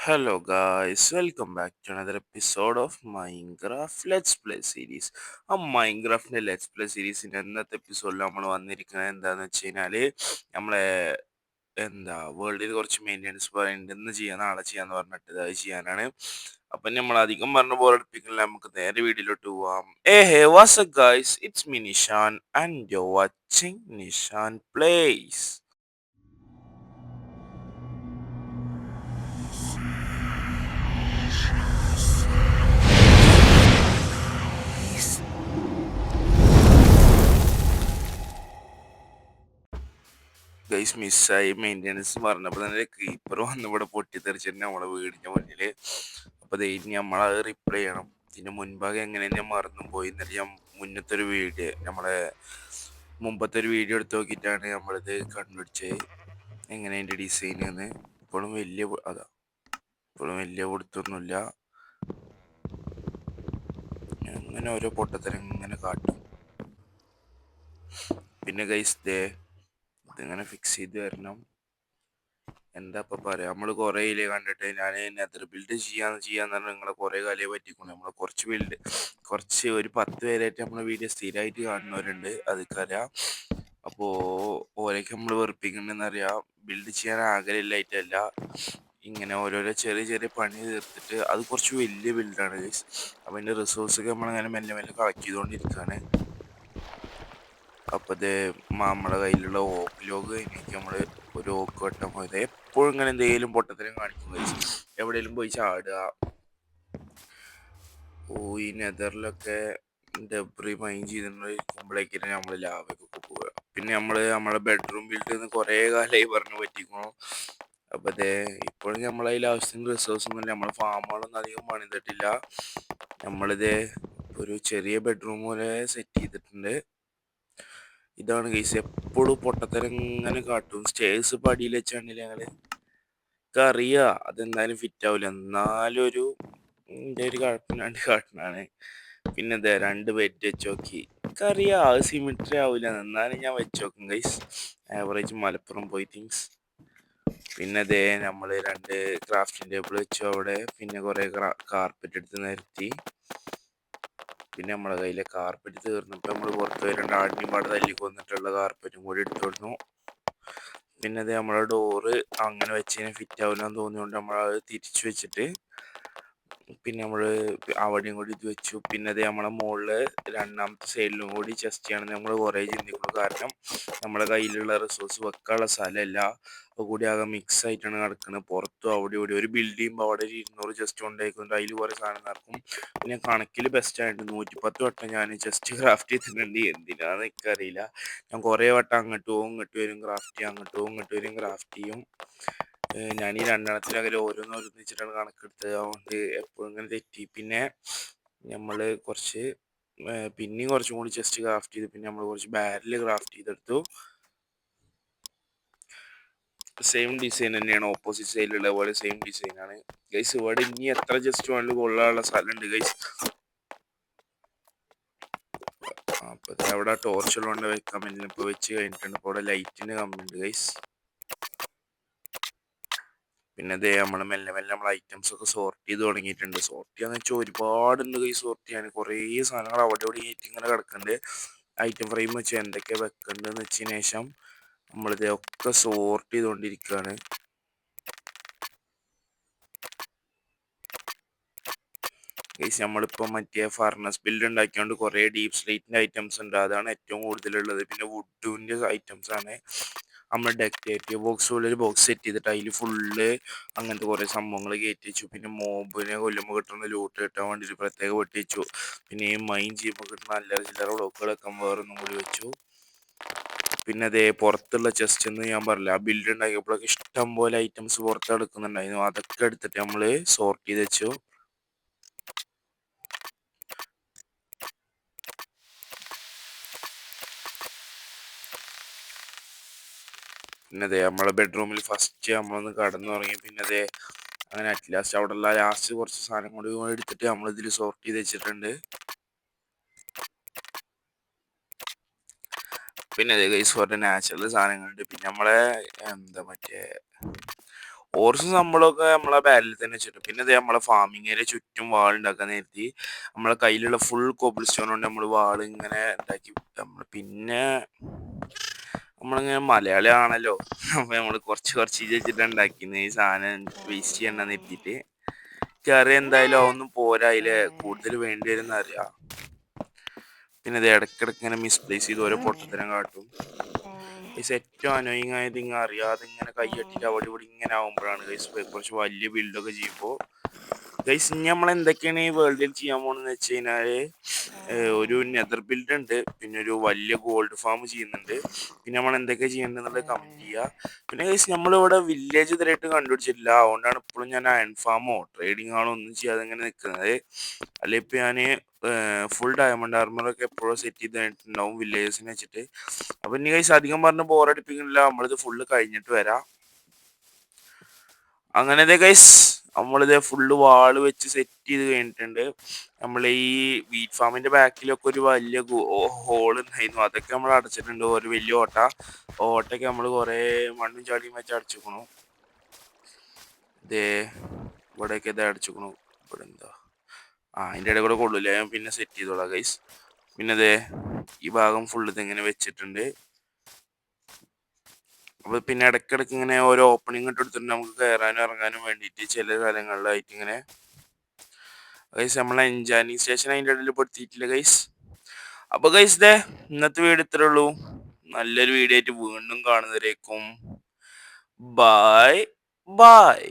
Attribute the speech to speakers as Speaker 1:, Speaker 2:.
Speaker 1: Hello guys, welcome back to another episode of Minecraft Let's Play series. മൈൻക്രാഫ്റ്റിന്റെ let's play സീരീസിന്റെ ഇന്നത്തെ എപ്പിസോഡിൽ നമ്മൾ വന്നിരിക്കുന്നത് എന്താന്ന് വെച്ച് കഴിഞ്ഞാല് നമ്മളെ വേൾഡിൽ കുറച്ച് മെയിൻ്റെനൻസ് പറയുന്നുണ്ട്, ഇന്ന് ചെയ്യാൻ നാളെ ചെയ്യാന്ന് പറഞ്ഞിട്ട് അത് ചെയ്യാനാണ്. അപ്പൊ നമ്മൾ അധികം പറഞ്ഞ ബോറടിപ്പിക്കില്ല, നമുക്ക് നേരെ വീഡിയോയിലോട്ട് പോവാം. Hey what's guys, it's me Nishan and you watching Nishan plays. Guys മിസ്സായി മെയിൻ്റെനൻസ് പറഞ്ഞപ്പോൾ തന്നെ ക്രീപ്പർ വന്ന് ഇവിടെ പൊട്ടിത്തെറിച്ചിട്ട് നമ്മളെ വീടിൻ്റെ മുന്നിൽ. അപ്പോൾ അത് ഇനി നമ്മളത് റിപ്ലൈ ചെയ്യണം. ഇതിന് മുൻപാകെ എങ്ങനെ ഞാൻ മറന്നും പോയി. എന്നിട്ട് ഞാൻ മുന്നത്തെ ഒരു വീഡിയോ മുമ്പത്തെ ഒരു വീഡിയോ എടുത്ത് നോക്കിയിട്ടാണ് നമ്മളിത് കണ്ടുപിടിച്ചത് എങ്ങനെ അതിൻ്റെ ഡിസൈൻ എന്ന്. ഇപ്പോഴും വലിയ കൊടുത്തൊന്നുമില്ല. അങ്ങനെ ഓരോ പൊട്ടത്തരം ഇങ്ങനെ കാട്ടും. പിന്നെ ഗൈസ് ഇതിങ്ങനെ ഫിക്സ് ചെയ്ത് വരണം. എന്താ ഇപ്പൊ പറയാ, നമ്മള് കൊറേ ഇല്ലേ കണ്ടിട്ട്. ഞാൻ നെതർ ബിൽഡ് ചെയ്യാന്ന് പറഞ്ഞാൽ നിങ്ങളെ കുറെ കാലയെ പറ്റിക്കൊണ്ട് നമ്മള് കുറച്ച് ഒരു 10 പേരായിട്ട് നമ്മളെ വീഡിയോ സ്ഥിരമായിട്ട് കാണുന്നവരുണ്ട്, അതൊക്കെ. അപ്പോ ഓരൊക്കെ നമ്മൾ വെറുപ്പിക്കണ്ടെന്നറിയാം. ബിൽഡ് ചെയ്യാൻ ആഗ്രഹമില്ലായിട്ടല്ല, ഇങ്ങനെ ഓരോരോ ചെറിയ ചെറിയ പണി തീർത്തിട്ട് അത് കുറച്ച് വലിയ ബിൽഡാണ് ഗൈസ്. അപ്പൊ അതിന്റെ റിസോഴ്സൊക്കെ നമ്മളിങ്ങനെ മെല്ലെ മെല്ലെ കളക്ട് ചെയ്തുകൊണ്ടിരിക്കുകയാണ്. അപ്പൊ നമ്മളെ കയ്യിലുള്ള ഓക്ക് ലോഗ് കഴിഞ്ഞിട്ട് നമ്മള് ഒരു ഓക്ക് വെട്ടാൻ പോയത്. എപ്പോഴും ഇങ്ങനെ എന്തെങ്കിലും പൊട്ടത്തരം കാണിക്കും ഗൈസ്. എവിടെയെങ്കിലും പോയി ചാടുക. ഈ നെതറിലൊക്കെ ഡെബ്രി മൈൻ ചെയ്തിട്ടുമ്പോഴേക്കും നമ്മൾ ലാഭക്കൊക്കെ പോവുക. പിന്നെ നമ്മളെ ബെഡ്റൂം ബിൽഡ് നിന്ന് കുറേ കാലമായി പറഞ്ഞു പറ്റിക്കണു. അപ്പൊ ഇപ്പോഴും നമ്മളതിൽ ആവശ്യത്തിന് റിസോഴ്സ് ഒന്നുമില്ല. നമ്മളെ ഫാമുകളൊന്നും അധികം പണിതിട്ടില്ല. നമ്മളിത് ഒരു ചെറിയ ബെഡ്റൂം പോലെ സെറ്റ് ചെയ്തിട്ടുണ്ട്. ഇതാണ് ഗൈസ്, എപ്പോഴും പൊട്ടത്തരം ഇങ്ങനെ കാട്ടും. സ്റ്റേഴ്സ് പടിയിൽ വെച്ചാണെങ്കിൽ ഞങ്ങള് അറിയാ അതെന്തായാലും ഫിറ്റ് ആവില്ല, എന്നാലും ഒരു കുഴപ്പമില്ലാണ്ട് കാട്ടണാണ്. പിന്നെ 2 ബെഡ് വെച്ച് നോക്കി, എനിക്കറിയാം അത് സിമിട്രി ആവില്ല, എന്നാലും ഞാൻ വെച്ച് നോക്കും ഗൈസ്. ആവറേജ് മലപ്പുറം പോയി തിങ്സ്. പിന്നെ നമ്മൾ 2 ക്രാഫ്റ്റിംഗ് ടേബിൾ വെച്ചു അവിടെ. പിന്നെ കുറെ കാർപ്പറ്റ് എടുത്ത് നിരത്തി. പിന്നെ നമ്മളെ കയ്യിലെ കാർപ്പറ്റ് തീർന്നപ്പോൾ നമ്മൾ പുറത്ത് വരേണ്ട ആടിനും പാട് തല്ലി കൊന്നിട്ടുള്ള കാർപ്പറ്റും കൂടി എടുത്തോടുന്നു. പിന്നെ നമ്മളെ ഡോറ് അങ്ങനെ വെച്ചതിന് ഫിറ്റ് ആവില്ല എന്ന് തോന്നിയോണ്ട് നമ്മളത് തിരിച്ചു വെച്ചിട്ട് പിന്നെ നമ്മൾ അവിടെയും കൂടി ഇത് വെച്ചു. പിന്നെ നമ്മളെ മുകളില് രണ്ടാമത്തെ സൈഡിലും കൂടി ചെസ്റ്റ് ചെയ്യണം നമ്മൾ കുറേ ചിന്തിക്കുന്നു. കാരണം നമ്മളെ കയ്യിലുള്ള റിസോഴ്സ് വെക്കാനുള്ള സ്ഥലമല്ല, അപ്പോൾ കൂടി ആകെ മിക്സ് ആയിട്ടാണ് കിടക്കുന്നത്. പുറത്തും അവിടെ ഇവിടെ ഒരു ബിൽഡ് ചെയ്യുമ്പോൾ അവിടെ ഒരു 200 ചെസ്റ്റ് കൊണ്ടായിക്കൊണ്ട് അതിൽ കുറേ സാധനം നടക്കും. പിന്നെ കണക്കിൽ ബെസ്റ്റ് ആയിട്ട് 110 വട്ടം ഞാൻ ചെസ്റ്റ് ക്രാഫ്റ്റ് ചെയ്തിട്ടുണ്ട്. എന്തിനാന്ന് എനിക്കറിയില്ല. ഞാൻ കുറേ വട്ടം അങ്ങോട്ട് പോകും ഇങ്ങോട്ട് വരും ക്രാഫ്റ്റ് ചെയ്യും, അങ്ങോട്ട് പോകും ഇങ്ങോട്ട് വരും ക്രാഫ്റ്റ് ചെയ്യും. ഞാൻ ഈ 2 ഓരോന്നോരോന്ന് വെച്ചിട്ടാണ് കണക്കെടുത്തത്. അതുകൊണ്ട് എപ്പോഴും ഇങ്ങനെ തെറ്റി. പിന്നെ നമ്മൾ പിന്നെയും കുറച്ചും കൂടി ചെസ്റ്റ് ക്രാഫ്റ്റ് ചെയ്തു. പിന്നെ നമ്മൾ കുറച്ച് ബാരൽ ക്രാഫ്റ്റ് ചെയ്തെടുത്തു. സെയിം ഡിസൈൻ തന്നെയാണ്, ഓപ്പോസിറ്റ് സൈഡിലുള്ള പോലെ സെയിം ഡിസൈനാണ് ഗൈസ്. ഇവിടെ ഇനി എത്ര ജസ്റ്റ് വേണമെങ്കിലും കൊള്ളാനുള്ള സ്ഥലമുണ്ട് ഗൈസ്. അപ്പൊ അവിടെ ടോർച്ചുള്ളതുകൊണ്ട് വെക്കാൻ പറ്റില്ല. ഇപ്പൊ വെച്ച് കഴിഞ്ഞിട്ടുണ്ട്. അപ്പോൾ അവിടെ ലൈറ്റിന് കമ്മിയുണ്ട് ഗൈസ്. പിന്നെ നമ്മൾ മെല്ലെ മെല്ലെ നമ്മൾ ഐറ്റംസ് ഒക്കെ സോർട്ട് ചെയ്ത് തുടങ്ങിയിട്ടുണ്ട്. സോർട്ട് ചെയ്യാന്ന് വെച്ചാൽ ഒരുപാടുണ്ട് കൈ സോർട്ട് ചെയ്യാൻ. കുറേ സാധനങ്ങൾ അവിടെ ഇവിടെ ഇങ്ങനെ കിടക്കുന്നുണ്ട്. ഐറ്റം ഫ്രെയിം വെച്ച് എന്തൊക്കെ വെക്കേണ്ടതെന്ന് വെച്ചതിന് ശേഷം നമ്മളിത് ഒക്കെ സോർട്ട് ചെയ്തുകൊണ്ടിരിക്കുകയാണ്. ഗൈസ് നമ്മളിപ്പോൾ മറ്റേ ഫർണസ് ബിൽഡ് ഉണ്ടാക്കിയോണ്ട് കുറേ ഡീപ് സ്ലൈറ്റിൻ്റെ ഐറ്റംസ് ഉണ്ട്, അതാണ് ഏറ്റവും കൂടുതലുള്ളത്. പിന്നെ വുഡിൻ്റെ ഐറ്റംസ് ആണ്. നമ്മൾ ഡെക്കറേറ്റീവ് ബോക്സ് പോലെ ഒരു ബോക്സ് സെറ്റ് ചെയ്തിട്ട് അതിൽ ഫുള്ള് അങ്ങനത്തെ കുറേ സംഭവങ്ങൾ കയറ്റി വെച്ചു. പിന്നെ മോബിനെ കൊല്ലുമ്പോൾ കിട്ടുന്ന ലൂട്ട് കിട്ടാൻ വേണ്ടിയിട്ട് പ്രത്യേകം വെട്ടി വെച്ചു. പിന്നെ ഈ മൈൻ ചെയ്യുമ്പോൾ കിട്ടുന്ന അല്ലറ ചില്ലറ ബ്ലോക്കുകളൊക്കെ വേറൊന്നും കൂടി വെച്ചു. പിന്നെ പുറത്തുള്ള ചെസ്റ്റ് എന്ന് ഞാൻ പറഞ്ഞില്ല, ആ ബിൽഡ് ഉണ്ടാക്കിയപ്പോഴൊക്കെ ഇഷ്ടം പോലെ ഐറ്റംസ് പുറത്ത് എടുക്കുന്നുണ്ടായിരുന്നു. അതൊക്കെ എടുത്തിട്ട് നമ്മൾ സോർട്ട് ചെയ്ത് വെച്ചു. പിന്നെ നമ്മളെ ബെഡ്റൂമിൽ ഫസ്റ്റ് നമ്മളൊന്ന് കടന്നുറങ്ങി. പിന്നെ അങ്ങനെ അറ്റ്ലാസ്റ്റ് അവിടെയുള്ള ലാസ്റ്റ് കുറച്ച് സാധനം കൂടി എടുത്തിട്ട് നമ്മളിതിൽ സോർട്ട് ചെയ്ത് വെച്ചിട്ടുണ്ട്. പിന്നെ ഗൈസ് കുറേ നാച്ചുറൽ സാധനങ്ങളുണ്ട്. പിന്നെ നമ്മളെ മറ്റേ ഓർസും സംബളമൊക്കെ നമ്മളെ ബാരലിൽ തന്നെ വെച്ചിട്ട് പിന്നെ ഇത് നമ്മളെ ഫാമിംഗ് ഏരിയ ചുറ്റും വാൾ ഉണ്ടാക്കാൻ നേരത്തി നമ്മളെ കയ്യിലുള്ള ഫുൾ കോബിൾ സ്റ്റോൺ കൊണ്ട് നമ്മൾ വാൾ ഇങ്ങനെ ഉണ്ടാക്കി പിന്നെ നമ്മളിങ്ങനെ മലയാളി ആണല്ലോ അപ്പൊ നമ്മള് കുറച്ച് കുറച്ച് വെച്ചിട്ട് ഉണ്ടാക്കിന്ന് ഈ സാധനം വേസ്റ്റ് ചെയ്യണ്ടെന്ന് എത്തിയിട്ട് കറി എന്തായാലും അതൊന്നും പോരാ അതില് കൂടുതൽ വേണ്ടി വരുന്ന അറിയാം. പിന്നെ ഇത് ഇടയ്ക്കിടയ്ക്ക് ഇങ്ങനെ മിസ്പ്ലേസ് ചെയ്ത് ഓരോ പൊട്ടത്തരം കാട്ടും. ഗൈസ് ഏറ്റവും അനോയിങ് ആയത് ഇങ്ങനെ അറിയാതെ ഇങ്ങനെ കൈ കെട്ടിട്ട് അവിടെ ഇവിടെ ഇങ്ങനെ ആവുമ്പോഴാണ് ഗൈസ് കുറച്ച് വലിയ ബിൽഡൊക്കെ ചെയ്യുമ്പോൾ ഗൈസ് ഇനി നമ്മൾ എന്തൊക്കെയാണ് ഈ വേൾഡിൽ ചെയ്യാൻ പോകണമെന്ന് വെച്ച് കഴിഞ്ഞാല് ഒരു നെതർ ബിൽഡ് ഉണ്ട്, പിന്നെ ഒരു വലിയ ഗോൾഡ് ഫാം ചെയ്യുന്നുണ്ട്, പിന്നെ നമ്മൾ എന്തൊക്കെ ചെയ്യേണ്ടതെന്നുള്ളത് കമന്റ് ചെയ്യുക. പിന്നെ ഗൈസ് നമ്മളിവിടെ വില്ലേജ് ഇതുവരെയായിട്ട് കണ്ടുപിടിച്ചിട്ടില്ല, അതുകൊണ്ടാണ് ഇപ്പോഴും ഞാൻ അയൺ ഫാമോ ട്രേഡിംഗ് ആണോ ഒന്നും ചെയ്യാതെ ഇങ്ങനെ നിൽക്കുന്നത്. അല്ലെ ഇപ്പം ഞാൻ ഫുൾ ഡയമണ്ട് ആർമറൊക്കെ എപ്പോഴും സെറ്റ് ചെയ്തിട്ടുണ്ടാവും വില്ലേജസിനെ വെച്ചിട്ട്. അപ്പൊ ഇനി ഗൈസ് അധികം പറഞ്ഞ് ബോറടിപ്പിക്കുന്നില്ല, നമ്മളിത് ഫുള്ള് കഴിഞ്ഞിട്ട് വരാം. അങ്ങനത്തെ ഗൈസ് നമ്മളിത് ഫുള്ള് വാള് വെച്ച് സെറ്റ് ചെയ്ത് കഴിഞ്ഞിട്ടുണ്ട്. നമ്മൾ ഈ വീറ്റ് ഫാമിന്റെ ബാക്കിലൊക്കെ ഒരു വലിയ ഹോൾ ഉണ്ടായിരുന്നു, അതൊക്കെ നമ്മൾ അടച്ചിട്ടുണ്ട്. ഒരു വലിയ ഓട്ടയൊക്കെ നമ്മൾ കുറെ മണ്ണും ചാടിയും വെച്ച് അടച്ചിക്കണു. ഇതേ ഇവിടെയൊക്കെ ഇത് അടച്ചിക്കണു. ഇവിടെ എന്താ അതിൻ്റെ ഇടയിൽ കൂടെ കൊള്ളൂല, ഞാൻ പിന്നെ സെറ്റ് ചെയ്തോളാം ഗൈസ്. പിന്നെ അതെ ഈ ഭാഗം ഫുള്ള് ഇതിങ്ങനെ വെച്ചിട്ടുണ്ട്. അപ്പൊ പിന്നെ ഇടയ്ക്കിടയ്ക്ക് ഇങ്ങനെ ഓരോ ഓപ്പണിംഗ് ഇട്ട് എടുത്തിട്ട് നമുക്ക് കയറാനും ഇറങ്ങാനും വേണ്ടിയിട്ട് ചില സ്ഥലങ്ങളിലായിട്ട് ഇങ്ങനെ ഗൈസ് നമ്മളെ എൻജാനിങ് സ്റ്റേഷൻ അതിൻ്റെ ഇടയിൽ പെടുത്തിയിട്ടില്ല ഗൈസ്. അപ്പൊ ഗൈസ് ദേ ഇന്നത്തെ വീഡിയോ ഇത്രേ ഉള്ളൂ. നല്ലൊരു വീഡിയോ ആയിട്ട് വീണ്ടും കാണുന്നവരേക്കും ബൈ ബൈ.